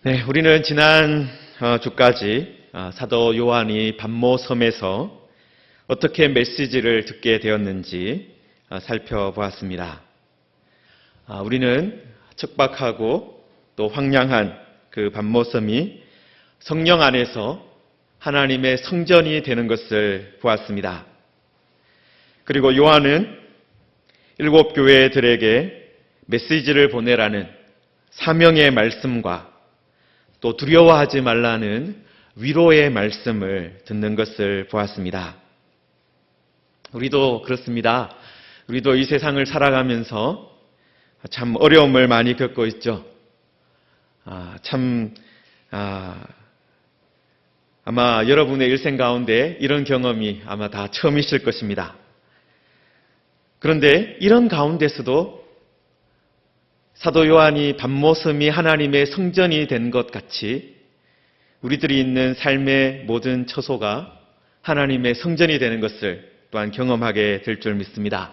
네, 우리는 지난 주까지 사도 요한이 pat모섬에서 어떻게 메시지를 듣게 되었는지 살펴보았습니다. 우리는 척박하고 또 황량한 그 pat모섬이 성령 안에서 하나님의 성전이 되는 것을 보았습니다. 그리고 요한은 7 교회들에게 메시지를 보내라는 사명의 말씀과 또 두려워하지 말라는 위로의 말씀을 듣는 것을 보았습니다. 우리도 그렇습니다. 우리도 이 세상을 살아가면서 참 어려움을 많이 겪고 있죠. 아마 여러분의 일생 가운데 이런 경험이 아마 다 처음이실 것입니다. 그런데 이런 가운데서도 사도 요한이 pat모섬이 하나님의 성전이 된 것 같이 우리들이 있는 삶의 모든 처소가 하나님의 성전이 되는 것을 또한 경험하게 될 줄 믿습니다.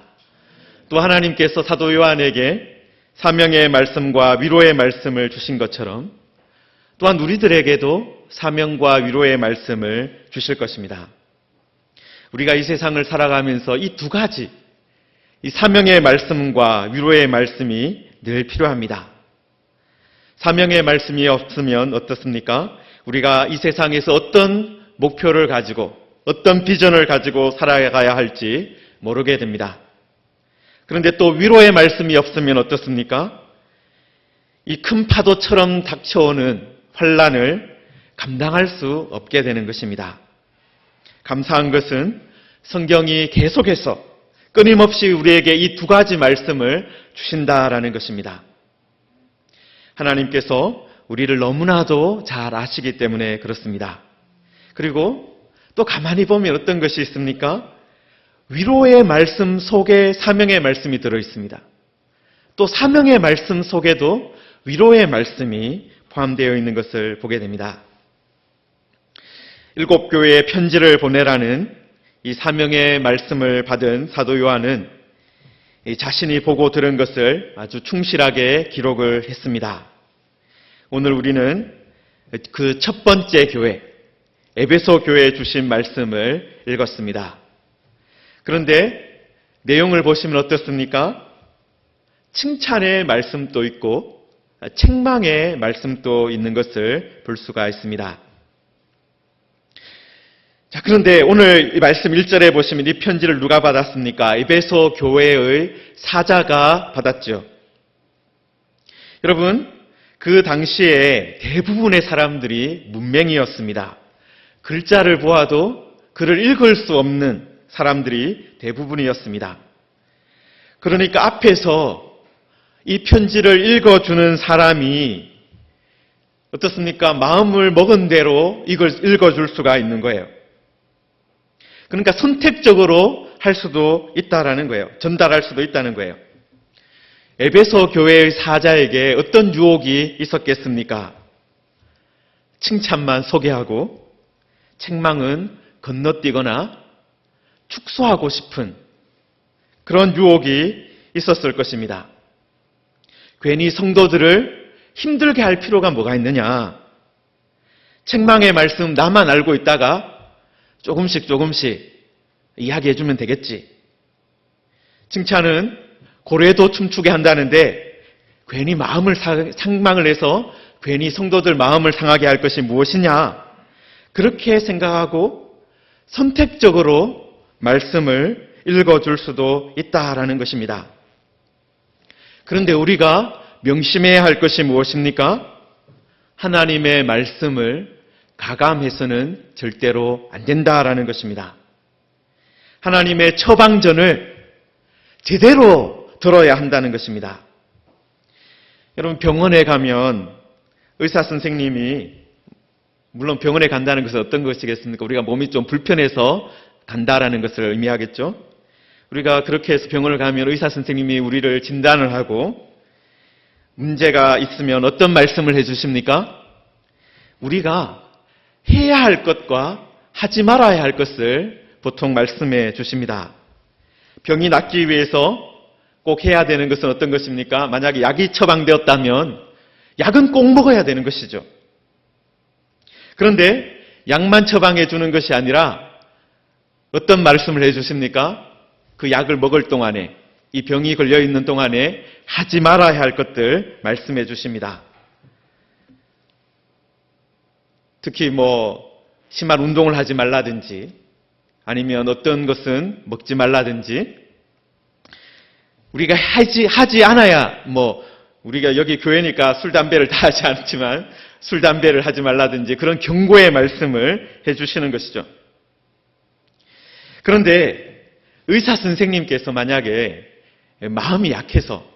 또 하나님께서 사도 요한에게 사명의 말씀과 위로의 말씀을 주신 것처럼 또한 우리들에게도 사명과 위로의 말씀을 주실 것입니다. 우리가 이 세상을 살아가면서 이 두 가지, 이 사명의 말씀과 위로의 말씀이 늘 필요합니다. 사명의 말씀이 없으면 어떻습니까? 우리가 이 세상에서 어떤 목표를 가지고 어떤 비전을 가지고 살아가야 할지 모르게 됩니다. 그런데 또 위로의 말씀이 없으면 어떻습니까? 이 큰 파도처럼 닥쳐오는 환난을 감당할 수 없게 되는 것입니다. 감사한 것은 성경이 계속해서 끊임없이 우리에게 이 두 가지 말씀을 주신다라는 것입니다. 하나님께서 우리를 너무나도 잘 아시기 때문에 그렇습니다. 그리고 또 가만히 보면 어떤 것이 있습니까? 위로의 말씀 속에 사명의 말씀이 들어있습니다. 또 사명의 말씀 속에도 위로의 말씀이 포함되어 있는 것을 보게 됩니다. 7 교회에 편지를 보내라는 이 사명의 말씀을 받은 사도 요한은 자신이 보고 들은 것을 아주 충실하게 기록을 했습니다. 오늘 우리는 그 첫 번째 교회, 에베소 교회에 주신 말씀을 읽었습니다. 그런데 내용을 보시면 어떻습니까? 칭찬의 말씀도 있고 책망의 말씀도 있는 것을 볼 수가 있습니다. 자, 그런데 오늘 이 말씀 1절에 보시면 이 편지를 누가 받았습니까? 에베소 교회의 사자가 받았죠. 여러분, 그 당시에 대부분의 사람들이 문맹이었습니다. 글자를 보아도 글을 읽을 수 없는 사람들이 대부분이었습니다. 그러니까 앞에서 이 편지를 읽어주는 사람이 어떻습니까? 마음을 먹은 대로 이걸 읽어줄 수가 있는 거예요. 그러니까 선택적으로 할 수도 있다라는 거예요. 전달할 수도 있다는 거예요. 에베소 교회의 사자에게 어떤 유혹이 있었겠습니까? 칭찬만 소개하고 책망은 건너뛰거나 축소하고 싶은 그런 유혹이 있었을 것입니다. 괜히 성도들을 힘들게 할 필요가 뭐가 있느냐? 책망의 말씀 나만 알고 있다가 조금씩 이야기해주면 되겠지. 칭찬은 고래도 춤추게 한다는데 괜히 마음을 상망을 해서 괜히 성도들 마음을 상하게 할 것이 무엇이냐? 그렇게 생각하고 선택적으로 말씀을 읽어줄 수도 있다라는 것입니다. 그런데 우리가 명심해야 할 것이 무엇입니까? 하나님의 말씀을 가감해서는 절대로 안 된다라는 것입니다. 하나님의 처방전을 제대로 들어야 한다는 것입니다. 여러분, 병원에 가면 의사 선생님이, 물론 병원에 간다는 것은 어떤 것이겠습니까? 우리가 몸이 좀 불편해서 간다라는 것을 의미하겠죠? 우리가 그렇게 해서 병원을 가면 의사 선생님이 우리를 진단을 하고 문제가 있으면 어떤 말씀을 해주십니까? 우리가 해야 할 것과 하지 말아야 할 것을 보통 말씀해 주십니다. 병이 낫기 위해서 꼭 해야 되는 것은 어떤 것입니까? 만약에 약이 처방되었다면 약은 꼭 먹어야 되는 것이죠. 그런데 약만 처방해 주는 것이 아니라 어떤 말씀을 해 주십니까? 그 약을 먹을 동안에, 이 병이 걸려 있는 동안에 하지 말아야 할 것들 말씀해 주십니다. 특히 심한 운동을 하지 말라든지, 아니면 어떤 것은 먹지 말라든지, 우리가 하지 않아야, 우리가 여기 교회니까 술, 담배를 다 하지 않지만 술, 담배를 하지 말라든지 그런 경고의 말씀을 해 주시는 것이죠. 그런데 의사 선생님께서 만약에 마음이 약해서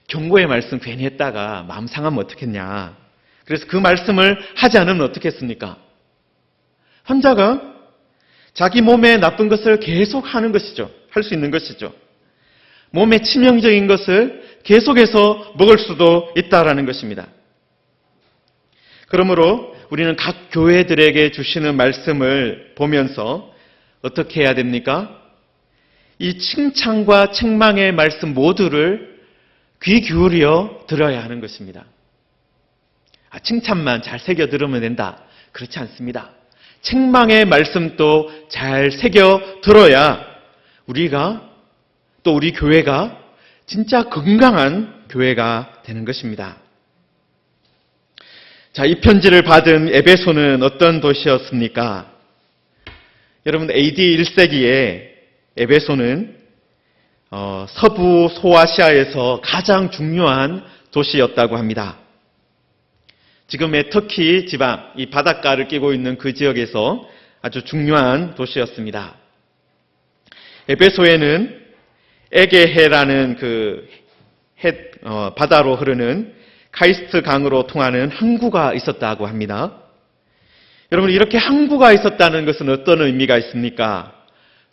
경고의 말씀 괜히 했다가 마음 상하면 어떻겠냐. 그래서 그 말씀을 하지 않으면 어떻겠습니까? 환자가 자기 몸에 나쁜 것을 계속 하는 것이죠. 할 수 있는 것이죠. 몸에 치명적인 것을 계속해서 먹을 수도 있다라는 것입니다. 그러므로 우리는 각 교회들에게 주시는 말씀을 보면서 어떻게 해야 됩니까? 이 칭찬과 책망의 말씀 모두를 귀 기울여 들어야 하는 것입니다. 칭찬만 잘 새겨 들으면 된다. 그렇지 않습니다. 책망의 말씀도 잘 새겨 들어야 우리가 또 우리 교회가 진짜 건강한 교회가 되는 것입니다. 자, 이 편지를 받은 에베소는 어떤 도시였습니까? 여러분, AD 1세기에 에베소는 서부 소아시아에서 가장 중요한 도시였다고 합니다. 지금의 터키 지방, 이 바닷가를 끼고 있는 그 지역에서 아주 중요한 도시였습니다. 에베소에는 에게해라는 바다로 흐르는 카이스트 강으로 통하는 항구가 있었다고 합니다. 여러분, 이렇게 항구가 있었다는 것은 어떤 의미가 있습니까?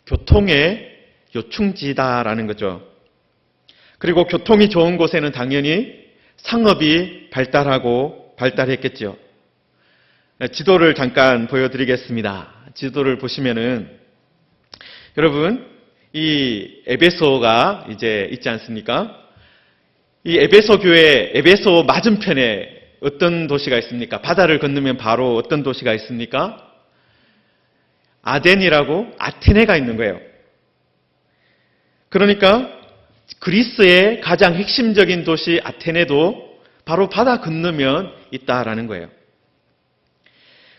교통의 요충지다라는 거죠. 그리고 교통이 좋은 곳에는 당연히 상업이 발달했겠죠. 지도를 잠깐 보여드리겠습니다. 지도를 보시면은 여러분, 이 에베소가 이제 있지 않습니까? 이 에베소 교회, 에베소 맞은편에 어떤 도시가 있습니까? 바다를 건너면 바로 어떤 도시가 있습니까? 아덴이라고 아테네가 있는 거예요. 그러니까 그리스의 가장 핵심적인 도시 아테네도 바로 바다 건너면 있다라는 거예요.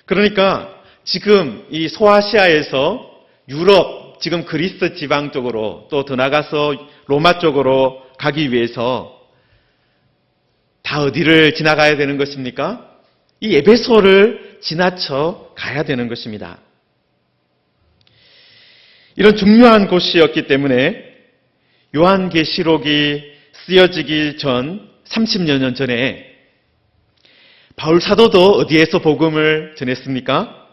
그러니까 지금 이 소아시아에서 유럽, 지금 그리스 지방 쪽으로 또 더 나가서 로마 쪽으로 가기 위해서 다 어디를 지나가야 되는 것입니까? 이 에베소를 지나쳐 가야 되는 것입니다. 이런 중요한 곳이었기 때문에 요한계시록이 쓰여지기 전 30여 년 전에 바울 사도도 어디에서 복음을 전했습니까?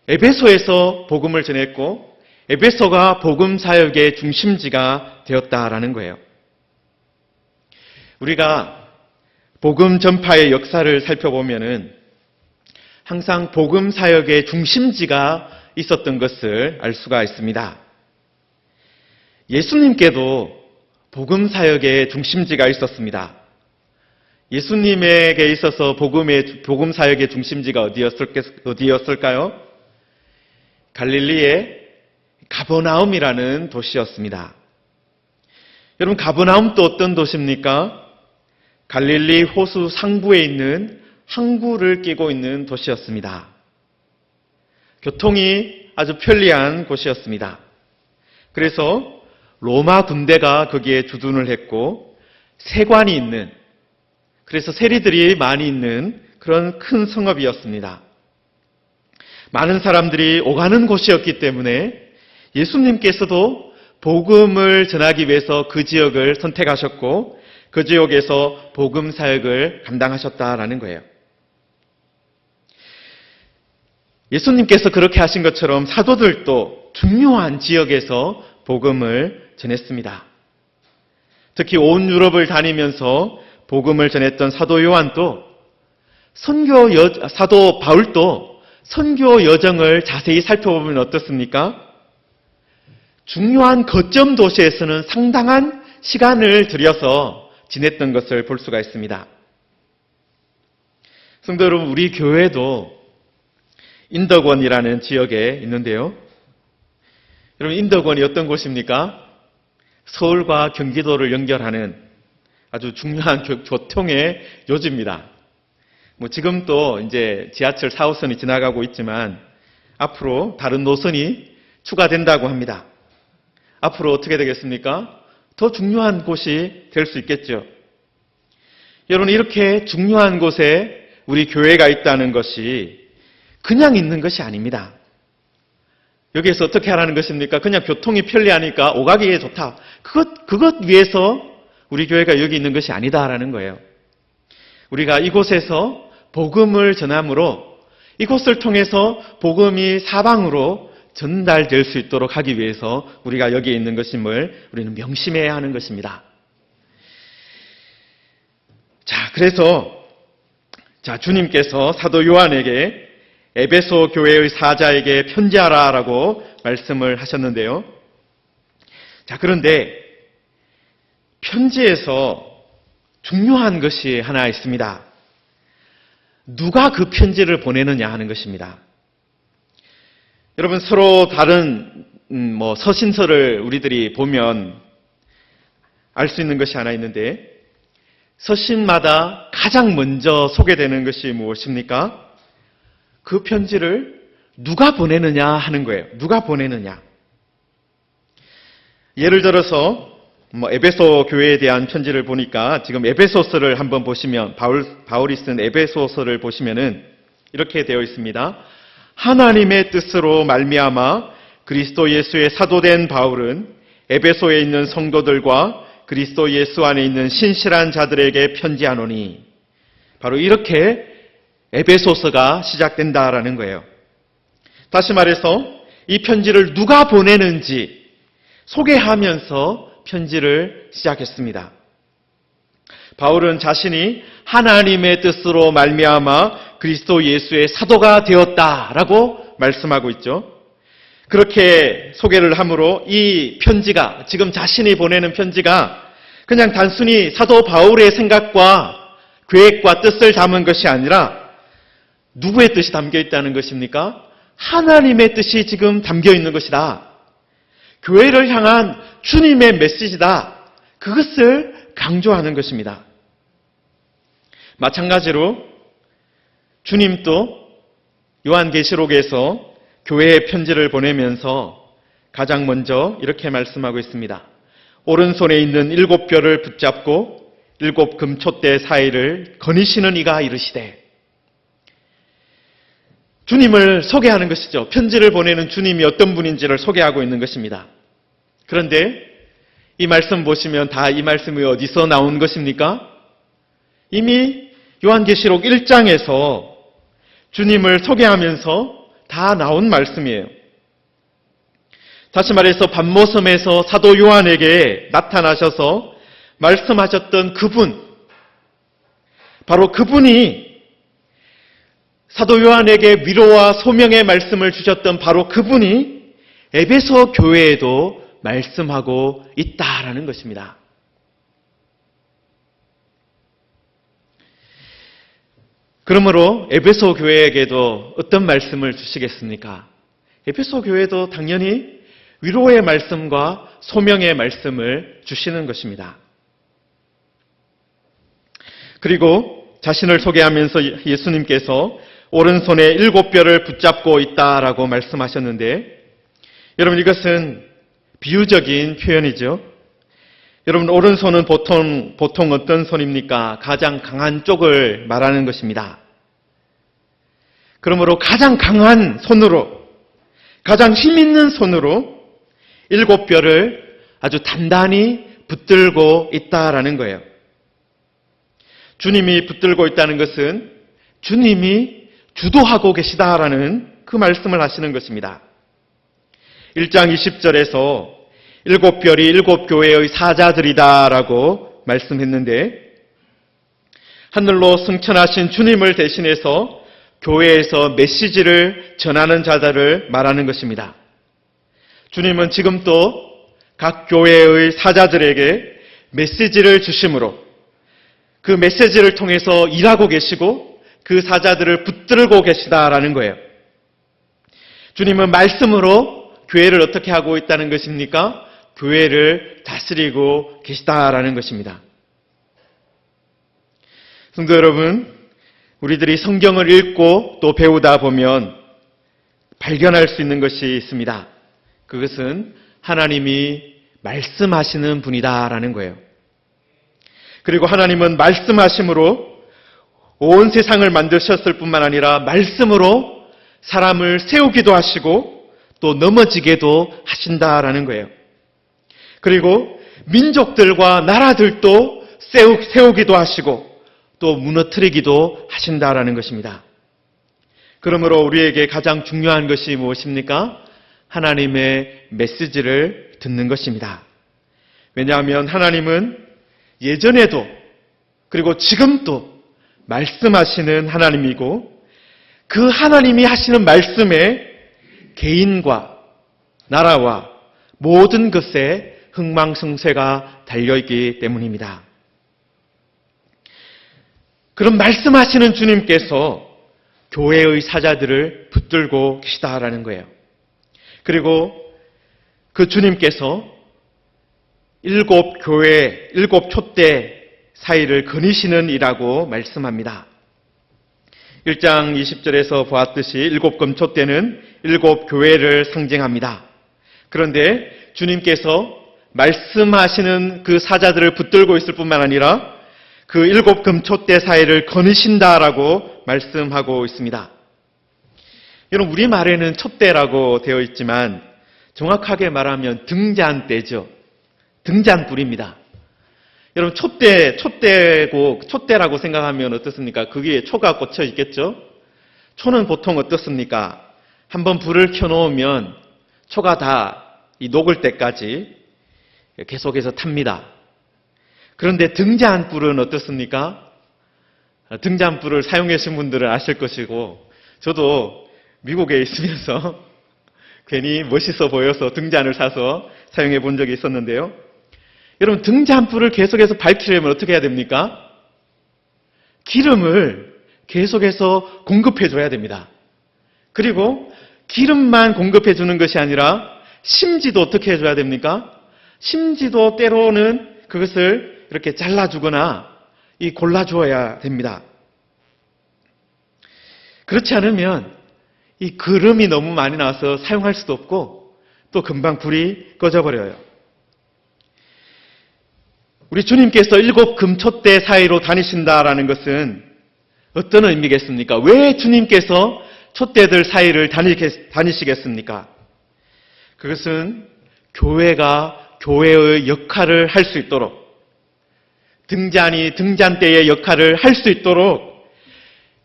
에베소에서 복음을 전했고 에베소가 복음 사역의 중심지가 되었다라는 거예요. 우리가 복음 전파의 역사를 살펴보면은 항상 복음 사역의 중심지가 있었던 것을 알 수가 있습니다. 예수님께도 복음 사역의 중심지가 있었습니다. 예수님에게 있어서 복음 사역의 중심지가 어디였을까요? 갈릴리의 가버나움이라는 도시였습니다. 여러분, 가버나움도 어떤 도시입니까? 갈릴리 호수 상부에 있는 항구를 끼고 있는 도시였습니다. 교통이 아주 편리한 곳이었습니다. 그래서 로마 군대가 거기에 주둔을 했고 세관이 있는, 그래서 세리들이 많이 있는 그런 큰 성읍이었습니다. 많은 사람들이 오가는 곳이었기 때문에 예수님께서도 복음을 전하기 위해서 그 지역을 선택하셨고 그 지역에서 복음 사역을 감당하셨다라는 거예요. 예수님께서 그렇게 하신 것처럼 사도들도 중요한 지역에서 복음을 전했습니다. 특히 온 유럽을 다니면서 복음을 전했던 사도 요한도 사도 바울도 선교 여정을 자세히 살펴보면 어떻습니까? 중요한 거점 도시에서는 상당한 시간을 들여서 지냈던 것을 볼 수가 있습니다. 성도 여러분, 우리 교회도 인덕원이라는 지역에 있는데요. 여러분, 인덕원이 어떤 곳입니까? 서울과 경기도를 연결하는 아주 중요한 교통의 요지입니다. 지금 또 이제 지하철 4호선이 지나가고 있지만 앞으로 다른 노선이 추가된다고 합니다. 앞으로 어떻게 되겠습니까? 더 중요한 곳이 될 수 있겠죠. 여러분, 이렇게 중요한 곳에 우리 교회가 있다는 것이 그냥 있는 것이 아닙니다. 여기에서 어떻게 하라는 것입니까? 그냥 교통이 편리하니까 오가기에 좋다. 그것 위해서 우리 교회가 여기 있는 것이 아니다라는 거예요. 우리가 이곳에서 복음을 전함으로 이곳을 통해서 복음이 사방으로 전달될 수 있도록 하기 위해서 우리가 여기에 있는 것임을 우리는 명심해야 하는 것입니다. 그래서 주님께서 사도 요한에게 에베소 교회의 사자에게 편지하라라고 말씀을 하셨는데요. 그런데 편지에서 중요한 것이 하나 있습니다. 누가 그 편지를 보내느냐 하는 것입니다. 여러분, 서로 다른 서신서를 우리들이 보면 알 수 있는 것이 하나 있는데, 서신마다 가장 먼저 소개되는 것이 무엇입니까? 그 편지를 누가 보내느냐 하는 거예요. 누가 보내느냐. 예를 들어서 에베소 교회에 대한 편지를 보니까 지금 에베소서를 한번 보시면 바울이 쓴 에베소서를 보시면은 이렇게 되어 있습니다. 하나님의 뜻으로 말미암아 그리스도 예수의 사도된 바울은 에베소에 있는 성도들과 그리스도 예수 안에 있는 신실한 자들에게 편지하노니, 바로 이렇게 에베소서가 시작된다라는 거예요. 다시 말해서 이 편지를 누가 보내는지 소개하면서 편지를 시작했습니다. 바울은 자신이 하나님의 뜻으로 말미암아 그리스도 예수의 사도가 되었다라고 말씀하고 있죠. 그렇게 소개를 함으로 이 편지가, 지금 자신이 보내는 편지가 그냥 단순히 사도 바울의 생각과 계획과 뜻을 담은 것이 아니라 누구의 뜻이 담겨 있다는 것입니까? 하나님의 뜻이 지금 담겨 있는 것이다. 교회를 향한 주님의 메시지다. 그것을 강조하는 것입니다. 마찬가지로 주님도 요한계시록에서 교회에 편지를 보내면서 가장 먼저 이렇게 말씀하고 있습니다. 오른손에 있는 7별을 붙잡고 7 금촛대 사이를 거니시는 이가 이르시되, 주님을 소개하는 것이죠. 편지를 보내는 주님이 어떤 분인지를 소개하고 있는 것입니다. 그런데 이 말씀 보시면 다 이 말씀이 어디서 나온 것입니까? 이미 요한계시록 1장에서 주님을 소개하면서 다 나온 말씀이에요. 다시 말해서 반모섬에서 사도 요한에게 나타나셔서 말씀하셨던 그분, 바로 그분이 사도 요한에게 위로와 소명의 말씀을 주셨던 바로 그분이 에베소 교회에도 말씀하고 있다라는 것입니다. 그러므로 에베소 교회에게도 어떤 말씀을 주시겠습니까? 에베소 교회도 당연히 위로의 말씀과 소명의 말씀을 주시는 것입니다. 그리고 자신을 소개하면서 예수님께서 오른손에 7별을 붙잡고 있다라고 말씀하셨는데, 여러분, 이것은 비유적인 표현이죠. 여러분, 오른손은 보통 어떤 손입니까? 가장 강한 쪽을 말하는 것입니다. 그러므로 가장 강한 손으로, 가장 힘 있는 손으로 7별을 아주 단단히 붙들고 있다라는 거예요. 주님이 붙들고 있다는 것은 주님이 주도하고 계시다라는 그 말씀을 하시는 것입니다. 1장 20절에서 7별이 7교회의 사자들이다라고 말씀했는데, 하늘로 승천하신 주님을 대신해서 교회에서 메시지를 전하는 자들을 말하는 것입니다. 주님은 지금 또 각 교회의 사자들에게 메시지를 주심으로 그 메시지를 통해서 일하고 계시고 그 사자들을 붙들고 계시다라는 거예요. 주님은 말씀으로 교회를 어떻게 하고 있다는 것입니까? 교회를 다스리고 계시다라는 것입니다. 성도 여러분, 우리들이 성경을 읽고 또 배우다 보면 발견할 수 있는 것이 있습니다. 그것은 하나님이 말씀하시는 분이다라는 거예요. 그리고 하나님은 말씀하심으로 온 세상을 만드셨을 뿐만 아니라 말씀으로 사람을 세우기도 하시고 또 넘어지게도 하신다라는 거예요. 그리고 민족들과 나라들도 세우기도 하시고 또 무너뜨리기도 하신다라는 것입니다. 그러므로 우리에게 가장 중요한 것이 무엇입니까? 하나님의 메시지를 듣는 것입니다. 왜냐하면 하나님은 예전에도 그리고 지금도 말씀하시는 하나님이고 그 하나님이 하시는 말씀에 개인과 나라와 모든 것에 흥망성쇠가 달려있기 때문입니다. 그럼 말씀하시는 주님께서 교회의 사자들을 붙들고 계시다라는 거예요. 그리고 그 주님께서 7 교회, 7 촛대 사이를 거니시는 이라고 말씀합니다. 1장 20절에서 보았듯이 7금 촛대는 7 교회를 상징합니다. 그런데 주님께서 말씀하시는 그 사자들을 붙들고 있을 뿐만 아니라 그 7금 촛대 사이를 거니신다라고 말씀하고 있습니다. 여러분, 우리말에는 촛대라고 되어 있지만 정확하게 말하면 등잔대죠. 등잔불입니다. 여러분, 촛대라고 생각하면 어떻습니까? 거기에 초가 꽂혀 있겠죠? 초는 보통 어떻습니까? 한번 불을 켜놓으면 초가 다 녹을 때까지 계속해서 탑니다. 그런데 등잔불은 어떻습니까? 등잔불을 사용해 주신 분들은 아실 것이고 저도 미국에 있으면서 괜히 멋있어 보여서 등잔을 사서 사용해 본 적이 있었는데요. 여러분, 등잔불을 계속해서 밝히려면 어떻게 해야 됩니까? 기름을 계속해서 공급해 줘야 됩니다. 그리고 기름만 공급해 주는 것이 아니라 심지도 어떻게 해줘야 됩니까? 심지도 때로는 그것을 이렇게 잘라주거나 골라주어야 됩니다. 그렇지 않으면 이 기름이 너무 많이 나와서 사용할 수도 없고 또 금방 불이 꺼져버려요. 우리 주님께서 7 금촛대 사이로 다니신다라는 것은 어떤 의미겠습니까? 왜 주님께서 촛대들 사이를 다니시겠습니까? 그것은 교회가 교회의 역할을 할 수 있도록, 등잔이 등잔대의 역할을 할 수 있도록,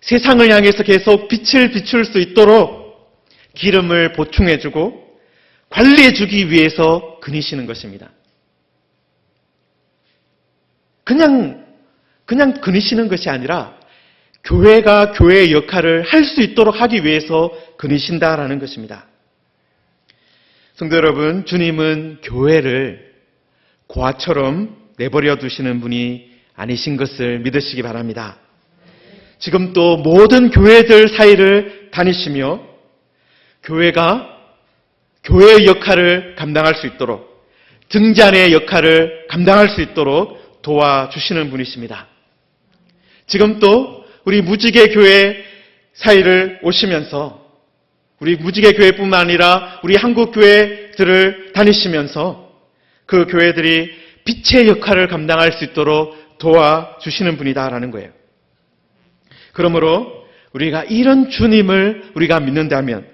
세상을 향해서 계속 빛을 비출 수 있도록 기름을 보충해주고 관리해주기 위해서 그니시는 것입니다. 그냥 그니시는 것이 아니라 교회가 교회의 역할을 할 수 있도록 하기 위해서 그니신다라는 것입니다. 성도 여러분, 주님은 교회를 고아처럼 내버려 두시는 분이 아니신 것을 믿으시기 바랍니다. 지금 또 모든 교회들 사이를 다니시며 교회가 교회의 역할을 감당할 수 있도록, 등잔의 역할을 감당할 수 있도록 도와주시는 분이십니다. 지금 또 우리 무지개 교회 사이를 오시면서 우리 무지개 교회뿐만 아니라 우리 한국 교회들을 다니시면서 그 교회들이 빛의 역할을 감당할 수 있도록 도와주시는 분이다라는 거예요. 그러므로 우리가 이런 주님을 우리가 믿는다면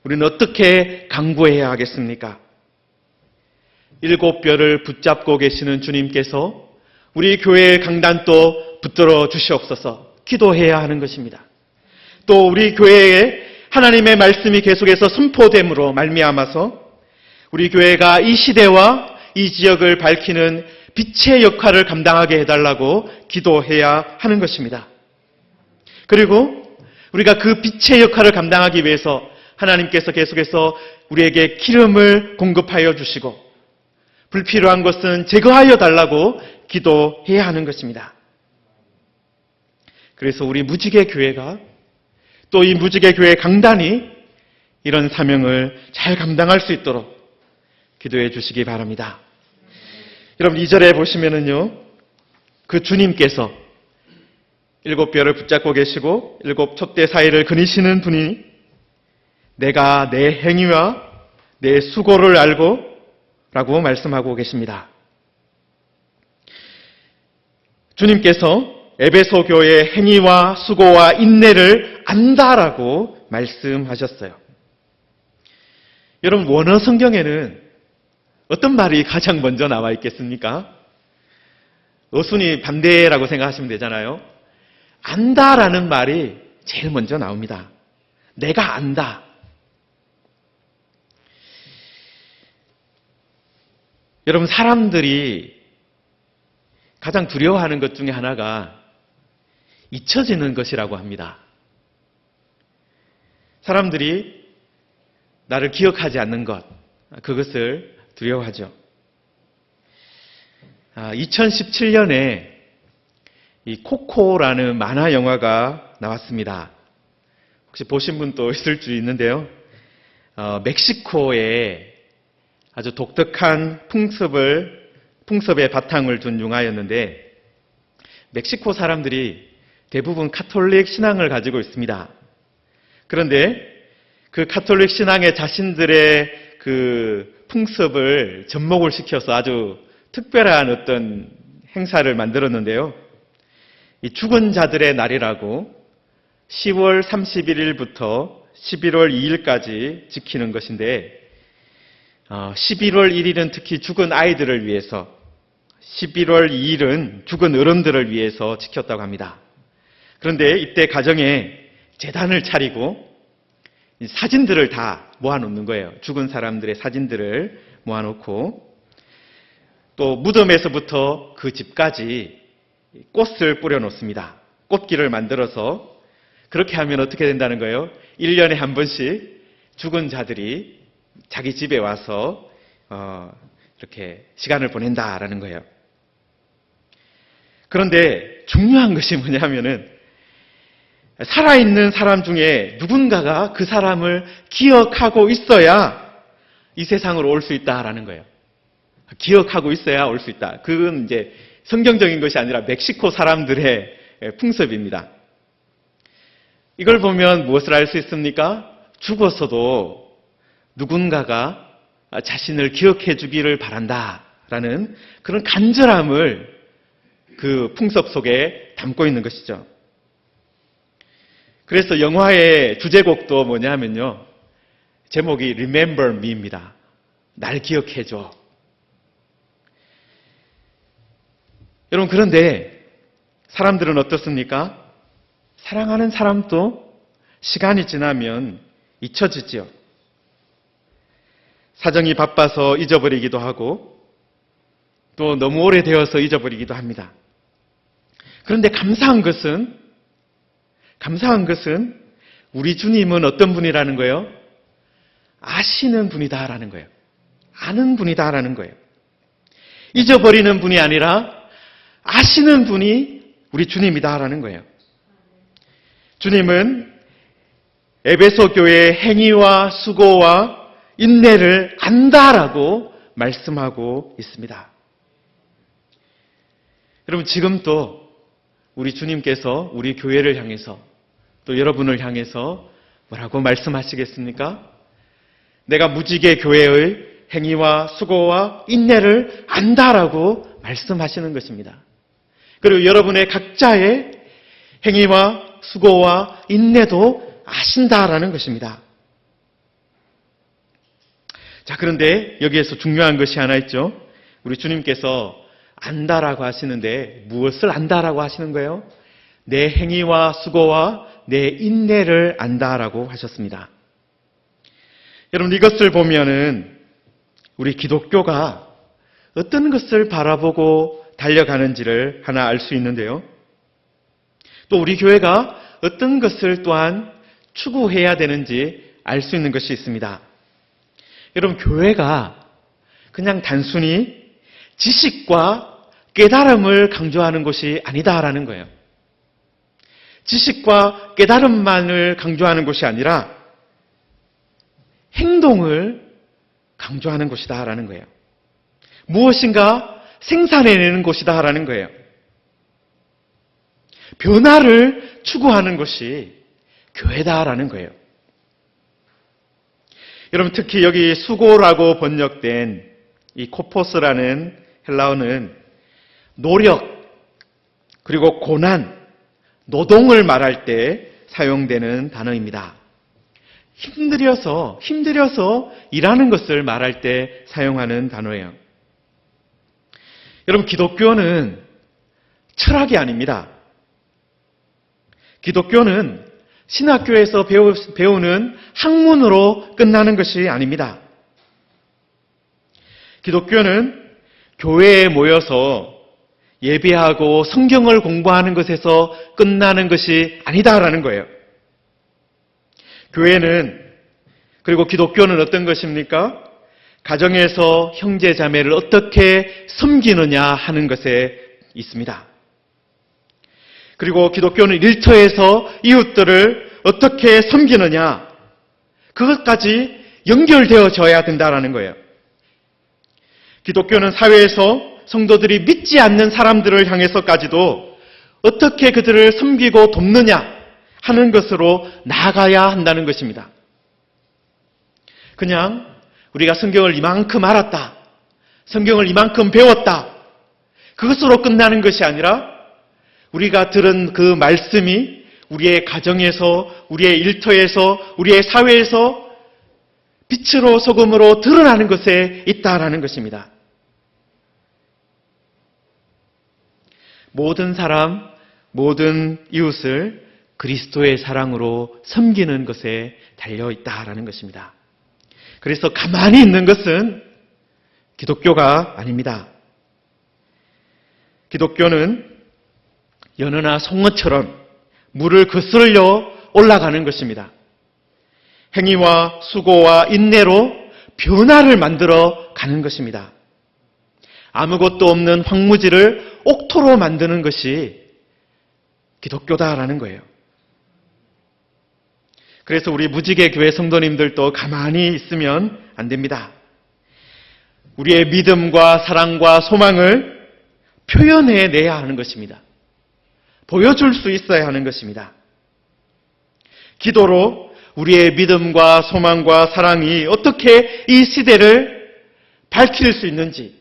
우리는 어떻게 강구해야 하겠습니까? 7 뼈를 붙잡고 계시는 주님께서 우리 교회의 강단도 붙들어 주시옵소서 기도해야 하는 것입니다. 또 우리 교회에 하나님의 말씀이 계속해서 선포됨으로 말미암아서 우리 교회가 이 시대와 이 지역을 밝히는 빛의 역할을 감당하게 해달라고 기도해야 하는 것입니다. 그리고 우리가 그 빛의 역할을 감당하기 위해서 하나님께서 계속해서 우리에게 기름을 공급하여 주시고 불필요한 것은 제거하여 달라고 기도해야 하는 것입니다. 그래서 우리 무지개 교회가 또 이 무지개 교회 강단이 이런 사명을 잘 감당할 수 있도록 기도해 주시기 바랍니다. 여러분 2절에 보시면은요, 그 주님께서 7뼈를 붙잡고 계시고 7 촛대 사이를 그니시는 분이 내가 내 행위와 내 수고를 알고 라고 말씀하고 계십니다. 주님께서 에베소 교회의 행위와 수고와 인내를 안다라고 말씀하셨어요. 여러분 원어 성경에는 어떤 말이 가장 먼저 나와 있겠습니까? 어순이 반대라고 생각하시면 되잖아요. 안다라는 말이 제일 먼저 나옵니다. 내가 안다. 여러분 사람들이 가장 두려워하는 것 중에 하나가 잊혀지는 것이라고 합니다. 사람들이 나를 기억하지 않는 것, 그것을 두려워하죠. 2017년에 이 코코라는 만화 영화가 나왔습니다. 혹시 보신 분도 있을 수 있는데요. 멕시코의 아주 독특한 풍습의 바탕을 둔 영화였는데, 멕시코 사람들이 대부분 카톨릭 신앙을 가지고 있습니다. 그런데 그 카톨릭 신앙에 자신들의 그 풍습을 접목을 시켜서 아주 특별한 어떤 행사를 만들었는데요. 이 죽은 자들의 날이라고 10월 31일부터 11월 2일까지 지키는 것인데, 11월 1일은 특히 죽은 아이들을 위해서, 11월 2일은 죽은 어른들을 위해서 지켰다고 합니다. 그런데 이때 가정에 제단을 차리고 사진들을 다 모아놓는 거예요. 죽은 사람들의 사진들을 모아놓고, 또 무덤에서부터 그 집까지 꽃을 뿌려놓습니다. 꽃길을 만들어서. 그렇게 하면 어떻게 된다는 거예요? 1년에 한 번씩 죽은 자들이 자기 집에 와서 이렇게 시간을 보낸다라는 거예요. 그런데 중요한 것이 뭐냐면은 살아있는 사람 중에 누군가가 그 사람을 기억하고 있어야 이 세상으로 올 수 있다라는 거예요. 기억하고 있어야 올 수 있다. 그건 이제 성경적인 것이 아니라 멕시코 사람들의 풍습입니다. 이걸 보면 무엇을 알 수 있습니까? 죽었어도 누군가가 자신을 기억해 주기를 바란다라는 그런 간절함을 그 풍습 속에 담고 있는 것이죠. 그래서 영화의 주제곡도 뭐냐면요, 제목이 Remember Me입니다. 날 기억해 줘. 여러분, 그런데 사람들은 어떻습니까? 사랑하는 사람도 시간이 지나면 잊혀지지요. 사정이 바빠서 잊어버리기도 하고 또 너무 오래되어서 잊어버리기도 합니다. 그런데 감사한 것은 우리 주님은 어떤 분이라는 거예요? 아시는 분이다라는 거예요. 아는 분이다라는 거예요. 잊어버리는 분이 아니라 아시는 분이 우리 주님이다라는 거예요. 주님은 에베소 교회의 행위와 수고와 인내를 안다라고 말씀하고 있습니다. 여러분, 지금도 우리 주님께서 우리 교회를 향해서 또 여러분을 향해서 뭐라고 말씀하시겠습니까? 내가 무지개 교회의 행위와 수고와 인내를 안다라고 말씀하시는 것입니다. 그리고 여러분의 각자의 행위와 수고와 인내도 아신다라는 것입니다. 자, 그런데 여기에서 중요한 것이 하나 있죠. 우리 주님께서 안다라고 하시는데 무엇을 안다라고 하시는 거예요? 내 행위와 수고와 내 인내를 안다라고 하셨습니다. 여러분, 이것을 보면은 우리 기독교가 어떤 것을 바라보고 달려가는지를 하나 알 수 있는데요. 또 우리 교회가 어떤 것을 또한 추구해야 되는지 알 수 있는 것이 있습니다. 여러분, 교회가 그냥 단순히 지식과 깨달음을 강조하는 것이 아니다라는 거예요. 지식과 깨달음만을 강조하는 것이 아니라 행동을 강조하는 곳이다라는 거예요. 무엇인가 생산해내는 곳이다라는 거예요. 변화를 추구하는 것이 교회다라는 거예요. 여러분, 특히 여기 수고라고 번역된 이 코포스라는 헬라어는 노력, 그리고 고난, 노동을 말할 때 사용되는 단어입니다. 힘들여서 일하는 것을 말할 때 사용하는 단어예요. 여러분, 기독교는 철학이 아닙니다. 기독교는 신학교에서 배우는 학문으로 끝나는 것이 아닙니다. 기독교는 교회에 모여서 예배하고 성경을 공부하는 것에서 끝나는 것이 아니다라는 거예요. 교회는, 그리고 기독교는 어떤 것입니까? 가정에서 형제 자매를 어떻게 섬기느냐 하는 것에 있습니다. 그리고 기독교는 일터에서 이웃들을 어떻게 섬기느냐, 그것까지 연결되어져야 된다는 거예요. 기독교는 사회에서 성도들이 믿지 않는 사람들을 향해서까지도 어떻게 그들을 섬기고 돕느냐 하는 것으로 나아가야 한다는 것입니다. 그냥 우리가 성경을 이만큼 알았다, 성경을 이만큼 배웠다, 그것으로 끝나는 것이 아니라 우리가 들은 그 말씀이 우리의 가정에서, 우리의 일터에서, 우리의 사회에서 빛으로 소금으로 드러나는 것에 있다라는 것입니다. 모든 사람, 모든 이웃을 그리스도의 사랑으로 섬기는 것에 달려있다라는 것입니다. 그래서 가만히 있는 것은 기독교가 아닙니다. 기독교는 연어나 송어처럼 물을 거슬러 올라가는 것입니다. 행위와 수고와 인내로 변화를 만들어 가는 것입니다. 아무것도 없는 황무지를 옥토로 만드는 것이 기독교다라는 거예요. 그래서 우리 무지개 교회 성도님들도 가만히 있으면 안 됩니다. 우리의 믿음과 사랑과 소망을 표현해내야 하는 것입니다. 보여줄 수 있어야 하는 것입니다. 기도로 우리의 믿음과 소망과 사랑이 어떻게 이 시대를 밝힐 수 있는지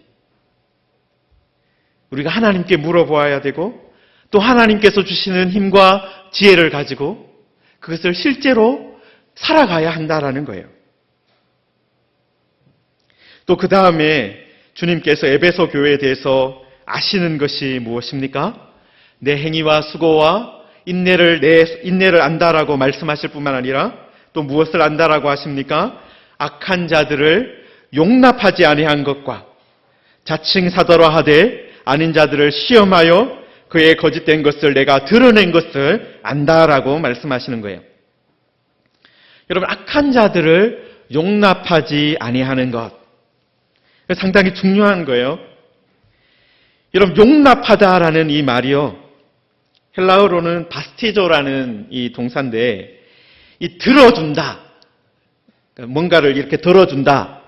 우리가 하나님께 물어보아야 되고, 또 하나님께서 주시는 힘과 지혜를 가지고 그것을 실제로 살아가야 한다라는 거예요. 또 그 다음에 주님께서 에베소 교회에 대해서 아시는 것이 무엇입니까? 내 행위와 수고와 인내를 안다라고 말씀하실 뿐만 아니라 또 무엇을 안다라고 하십니까? 악한 자들을 용납하지 아니한 것과 자칭 사도라 하되 아닌 자들을 시험하여 그의 거짓된 것을 내가 드러낸 것을 안다라고 말씀하시는 거예요. 여러분, 악한 자들을 용납하지 아니하는 것, 상당히 중요한 거예요. 여러분, 용납하다라는 이 말이요, 헬라어로는 바스티조라는 이 동사인데, 이 들어준다, 뭔가를 이렇게 들어준다,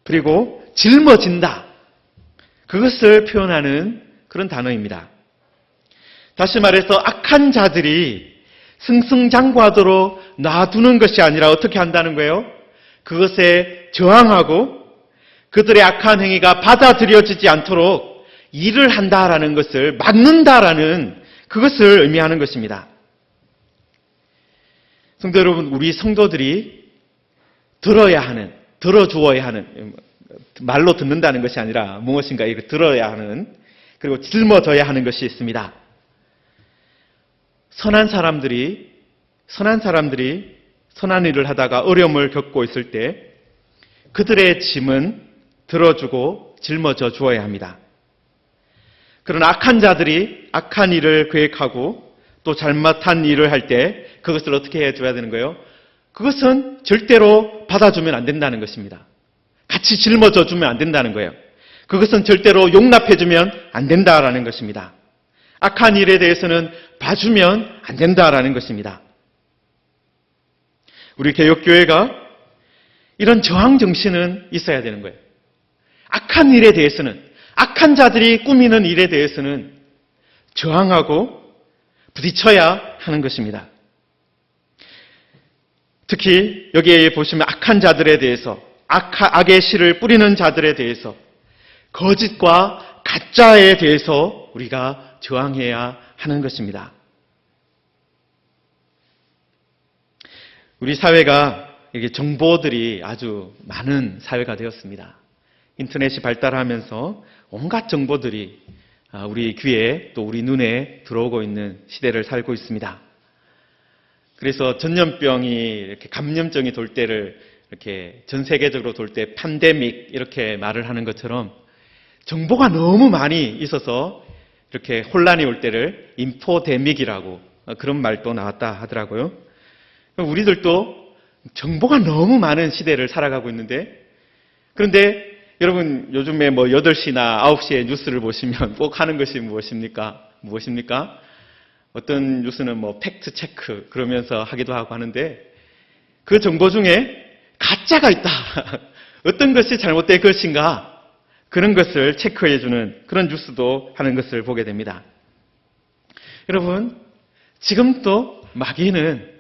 그리고 짊어진다, 그것을 표현하는 그런 단어입니다. 다시 말해서 악한 자들이 승승장구하도록 놔두는 것이 아니라 어떻게 한다는 거예요? 그것에 저항하고 그들의 악한 행위가 받아들여지지 않도록 일을 한다라는 것을 막는다라는 그것을 의미하는 것입니다. 성도 여러분, 우리 성도들이 들어야 하는, 들어주어야 하는, 말로 듣는다는 것이 아니라 무엇인가 이거 들어야 하는, 그리고 짊어져야 하는 것이 있습니다. 선한 사람들이 선한 일을 하다가 어려움을 겪고 있을 때 그들의 짐은 들어주고 짊어져 주어야 합니다. 그러나 악한 자들이 악한 일을 계획하고 또 잘못한 일을 할 때 그것을 어떻게 해줘야 되는 거예요? 그것은 절대로 받아주면 안 된다는 것입니다. 같이 짊어져 주면 안 된다는 거예요. 그것은 절대로 용납해주면 안 된다라는 것입니다. 악한 일에 대해서는 봐주면 안 된다라는 것입니다. 우리 개혁교회가 이런 저항 정신은 있어야 되는 거예요. 악한 일에 대해서는, 악한 자들이 꾸미는 일에 대해서는 저항하고 부딪혀야 하는 것입니다. 특히 여기에 보시면 악한 자들에 대해서, 악의 씨를 뿌리는 자들에 대해서, 거짓과 가짜에 대해서 우리가 저항해야 하는 것입니다. 우리 사회가 이게 정보들이 아주 많은 사회가 되었습니다. 인터넷이 발달하면서 온갖 정보들이 우리 귀에 또 우리 눈에 들어오고 있는 시대를 살고 있습니다. 그래서 전염병이 이렇게 감염증이 돌 때를 이렇게 전 세계적으로 돌 때 팬데믹 이렇게 말을 하는 것처럼 정보가 너무 많이 있어서 이렇게 혼란이 올 때를 인포데믹이라고 그런 말도 나왔다 하더라고요. 우리들도 정보가 너무 많은 시대를 살아가고 있는데, 그런데 여러분 요즘에 8시나 9시에 뉴스를 보시면 꼭 하는 것이 무엇입니까? 어떤 뉴스는 팩트 체크 그러면서 하기도 하고 하는데, 그 정보 중에 가짜가 있다. 어떤 것이 잘못된 것인가? 그런 것을 체크해주는 그런 뉴스도 하는 것을 보게 됩니다. 여러분, 지금도 마귀는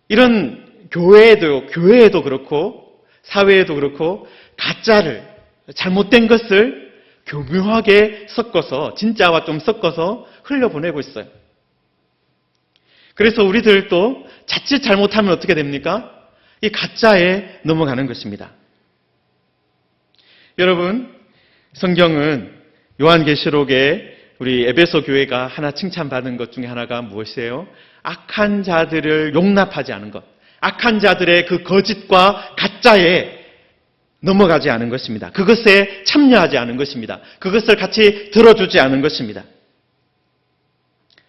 이런 교회에도 그렇고 사회에도 그렇고 가짜를, 잘못된 것을 교묘하게 섞어서, 진짜와 좀 섞어서 흘려보내고 있어요. 그래서 우리들도 자칫 잘못하면 어떻게 됩니까? 이 가짜에 넘어가는 것입니다. 여러분, 성경은 요한계시록에 우리 에베소 교회가 하나 칭찬받은 것 중에 하나가 무엇이에요? 악한 자들을 용납하지 않은 것. 악한 자들의 그 거짓과 가짜에 넘어가지 않은 것입니다. 그것에 참여하지 않은 것입니다. 그것을 같이 들어주지 않은 것입니다.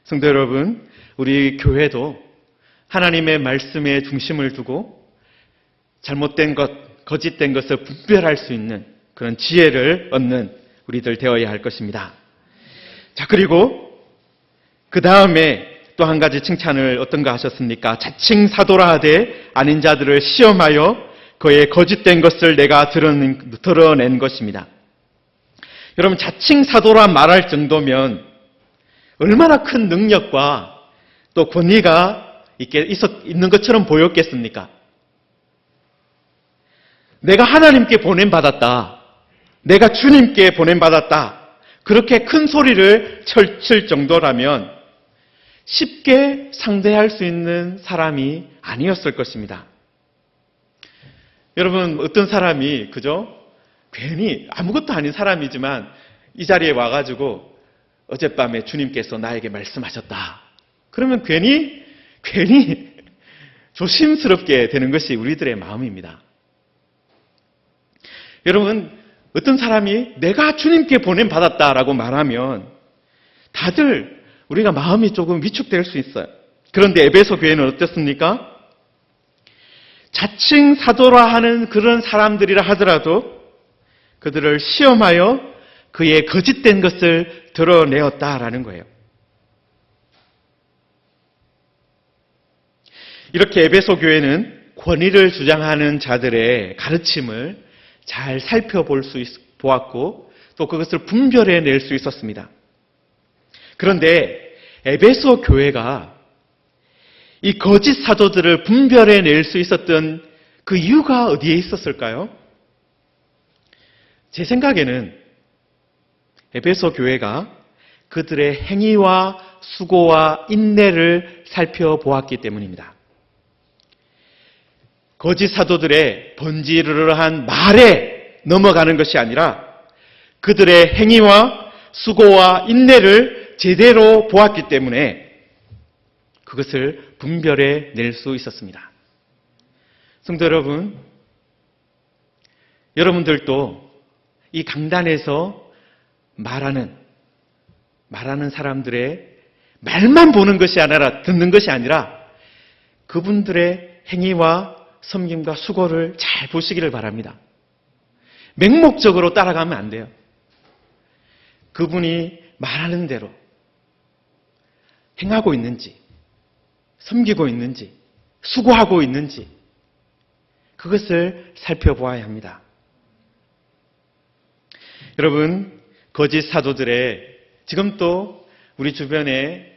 성도 여러분, 우리 교회도 하나님의 말씀에 중심을 두고 잘못된 것, 거짓된 것을 분별할 수 있는 그런 지혜를 얻는 우리들 되어야 할 것입니다. 자, 그리고 그 다음에 또 한 가지 칭찬을 어떤가 하셨습니까? 자칭 사도라 하되 아닌 자들을 시험하여 그의 거짓된 것을 내가 드러낸 것입니다. 여러분, 자칭 사도라 말할 정도면 얼마나 큰 능력과 또 권위가 있는 것처럼 보였겠습니까? 내가 하나님께 보냄받았다. 내가 주님께 보냄받았다. 그렇게 큰 소리를 칠 정도라면 쉽게 상대할 수 있는 사람이 아니었을 것입니다. 여러분, 어떤 사람이 괜히 아무것도 아닌 사람이지만 이 자리에 와가지고 어젯밤에 주님께서 나에게 말씀하셨다. 그러면 괜히 조심스럽게 되는 것이 우리들의 마음입니다. 여러분, 어떤 사람이 내가 주님께 보냄받았다라고 말하면 다들 우리가 마음이 조금 위축될 수 있어요. 그런데 에베소 교회는 어떻습니까? 자칭 사도라 하는 그런 사람들이라 하더라도 그들을 시험하여 그의 거짓된 것을 드러내었다라는 거예요. 이렇게 에베소 교회는 권위를 주장하는 자들의 가르침을 잘 보았고 또 그것을 분별해낼 수 있었습니다. 그런데 에베소 교회가 이 거짓 사도들을 분별해낼 수 있었던 그 이유가 어디에 있었을까요? 제 생각에는 에베소 교회가 그들의 행위와 수고와 인내를 살펴보았기 때문입니다. 거짓 사도들의 번지르르한 말에 넘어가는 것이 아니라 그들의 행위와 수고와 인내를 제대로 보았기 때문에 그것을 분별해 낼 수 있었습니다. 성도 여러분, 여러분들도 이 강단에서 말하는 사람들의 말만 보는 것이 아니라 듣는 것이 아니라 그분들의 행위와 섬김과 수고를 잘 보시기를 바랍니다. 맹목적으로 따라가면 안 돼요. 그분이 말하는 대로 행하고 있는지, 섬기고 있는지, 수고하고 있는지, 그것을 살펴보아야 합니다. 여러분, 거짓 사도들의 지금 또 우리 주변에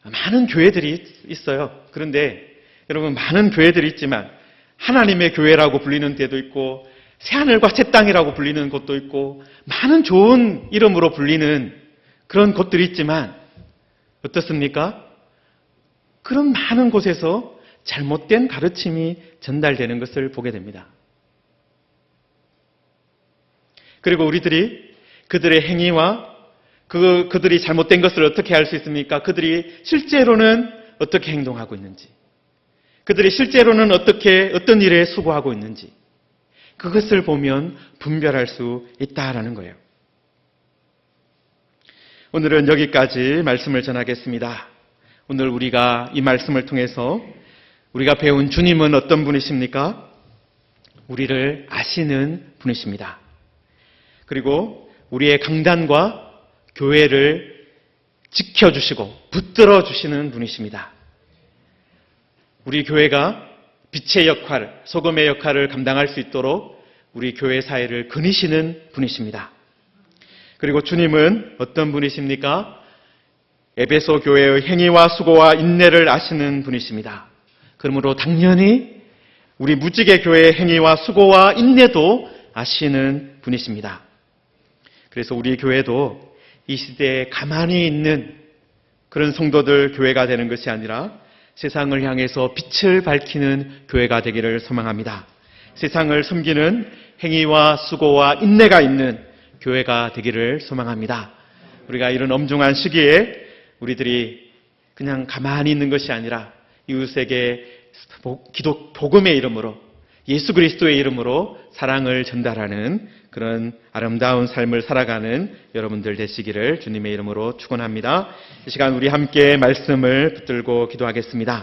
많은 교회들이 있어요. 그런데 여러분, 많은 교회들이 있지만 하나님의 교회라고 불리는 데도 있고 새하늘과 새 땅이라고 불리는 곳도 있고 많은 좋은 이름으로 불리는 그런 곳들이 있지만 어떻습니까? 그런 많은 곳에서 잘못된 가르침이 전달되는 것을 보게 됩니다. 그리고 우리들이 그들의 행위와 그들이 잘못된 것을 어떻게 알 수 있습니까? 그들이 실제로는 어떻게 행동하고 있는지, 그들이 실제로는 어떤 일에 수고하고 있는지, 그것을 보면 분별할 수 있다라는 거예요. 오늘은 여기까지 말씀을 전하겠습니다. 오늘 우리가 이 말씀을 통해서 우리가 배운 주님은 어떤 분이십니까? 우리를 아시는 분이십니다. 그리고 우리의 강단과 교회를 지켜주시고 붙들어 주시는 분이십니다. 우리 교회가 빛의 역할, 소금의 역할을 감당할 수 있도록 우리 교회 사회를 거니시는 분이십니다. 그리고 주님은 어떤 분이십니까? 에베소 교회의 행위와 수고와 인내를 아시는 분이십니다. 그러므로 당연히 우리 무지개 교회의 행위와 수고와 인내도 아시는 분이십니다. 그래서 우리 교회도 이 시대에 가만히 있는 그런 성도들 교회가 되는 것이 아니라 세상을 향해서 빛을 밝히는 교회가 되기를 소망합니다. 세상을 섬기는 행위와 수고와 인내가 있는 교회가 되기를 소망합니다. 우리가 이런 엄중한 시기에 우리들이 그냥 가만히 있는 것이 아니라 이웃에게 복음의 이름으로, 예수 그리스도의 이름으로 사랑을 전달하는 그런 아름다운 삶을 살아가는 여러분들 되시기를 주님의 이름으로 축원합니다. 이 시간 우리 함께 말씀을 붙들고 기도하겠습니다.